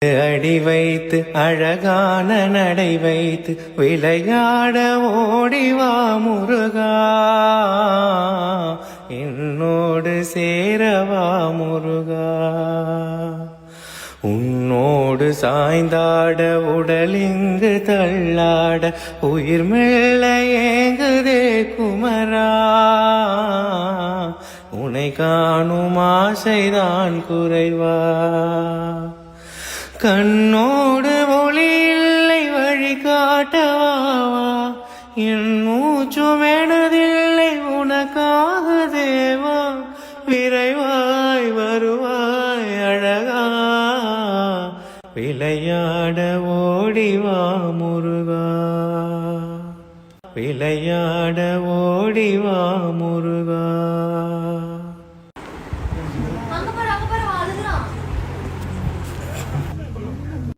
அடி வைத்து அழகான நடை வைத்து விளையாட ஓடிவா முருகா, என்னோடு சேரவா முருகா. உன்னோடு சாய்ந்தாட உடலிங்கு தள்ளாட உயிர் மெல்ல ஏங்குதே குமரா, உனை காணும் ஆசைதான் குறைவா. கண்ணோடு ஒளி இல்லை வழிகாட்டவாவா, என் மூச்சும் எனதில்லை உனக்காக தேவா. விரைவாய் வருவாய் அழகா, விளையாட ஓடிவா முருகா, விளையாட ஓடிவா முருகா.